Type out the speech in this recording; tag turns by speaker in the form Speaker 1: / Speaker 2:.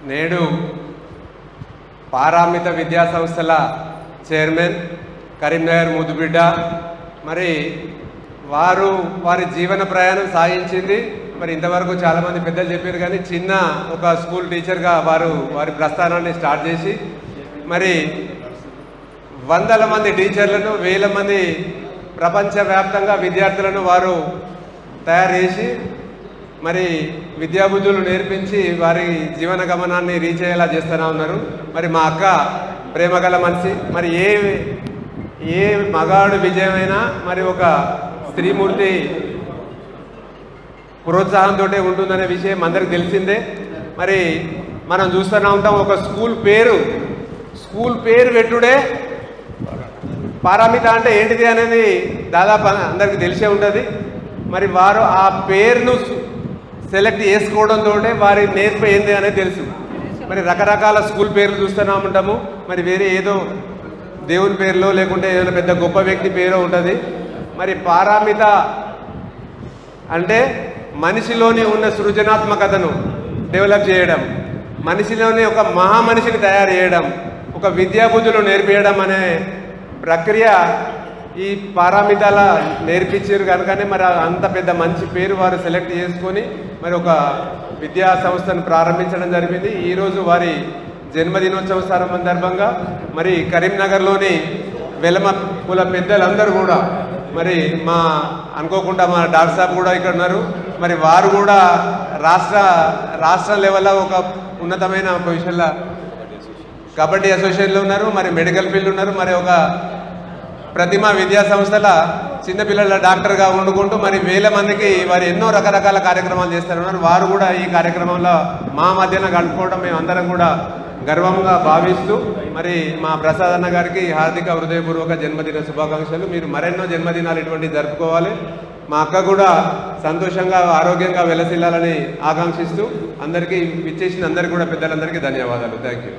Speaker 1: నేడు పారామిత విద్యా సంస్థల చైర్మన్ కరీంనగర్ ముద్దుబిడ్డ మరి వారి జీవన ప్రయాణం సాగించింది. మరి ఇంతవరకు చాలామంది పెద్దలు చెప్పారు కానీ చిన్న ఒక స్కూల్ టీచర్గా వారి ప్రస్థానాన్ని స్టార్ట్ చేసి మరి వందల మంది టీచర్లను, వేల మంది ప్రపంచవ్యాప్తంగా విద్యార్థులను వారు తయారు చేసి మరి విద్యాబుద్ధులు నేర్పించి వారి జీవన గమనాన్ని రీచ్ అయ్యేలా చేస్తూనే ఉన్నారు. మరి మా అక్క ప్రేమగల మనిషి. మరి ఏ మగాడు విజయమైనా మరి ఒక స్త్రీమూర్తి ప్రోత్సాహంతో ఉంటుందనే విషయం అందరికి తెలిసిందే. మరి మనం చూస్తూనే ఉంటాం, ఒక స్కూల్ పేరు పెట్టుడే పారామిత అంటే ఏంటిది అనేది దాదాపు అందరికి తెలిసే ఉంటుంది. మరి వారు ఆ పేరును సెలెక్ట్ చేసుకోవడంతో వారి నేర్పు ఏంది అనేది తెలుసు. మరి రకరకాల స్కూల్ పేర్లు చూస్తూనే ఉంటాము. మరి వేరే ఏదో దేవుని పేరులో లేకుంటే ఏదైనా పెద్ద గొప్ప వ్యక్తి పేరు ఉంటుంది. మరి పారామిత అంటే మనిషిలోని ఉన్న సృజనాత్మకతను డెవలప్ చేయడం, మనిషిలోని ఒక మహామనిషిని తయారు చేయడం, ఒక విద్యాబుద్ధులు నేర్పించడం అనే ప్రక్రియ ఈ పారామితాల నేర్పించారు కనుకనే మరి అంత పెద్ద మంచి పేరు వారు సెలెక్ట్ చేసుకొని మరి ఒక విద్యా సంస్థను ప్రారంభించడం జరిగింది. ఈరోజు వారి జన్మదినోత్సవ సందర్భంగా మరి కరీంనగర్లోని వెలమ కుల పెద్దలందరూ కూడా మరి అనుకోకుండా మా డాక్టర్ సాబ్ కూడా ఇక్కడ ఉన్నారు. మరి వారు కూడా రాష్ట్ర లెవెల్లో ఒక ఉన్నతమైన పొజిషన్లో కబడ్డీ అసోసియేషన్లో ఉన్నారు. మరి మెడికల్ ఫీల్డ్ ఉన్నారు. మరి ఒక ప్రతిమ విద్యా సంస్థల చిన్నపిల్లల డాక్టర్గా వండుకుంటూ మరి వేల మందికి వారు ఎన్నో రకరకాల కార్యక్రమాలు చేస్తున్నారు. వారు కూడా ఈ కార్యక్రమంలో మా మధ్యన గడుపుకోవడం మేమందరం కూడా గర్వంగా భావిస్తూ మరి మా ప్రసాద్ అన్న గారికి హార్దిక హృదయపూర్వక జన్మదిన శుభాకాంక్షలు. మీరు మరెన్నో జన్మదినాలు ఇటువంటివి జరుపుకోవాలి. మా అక్క కూడా సంతోషంగా ఆరోగ్యంగా వెలసిల్లాలని ఆకాంక్షిస్తూ అందరికీ విచ్చేసిన అందరికీ కూడా పెద్దలందరికీ ధన్యవాదాలు. Thank you.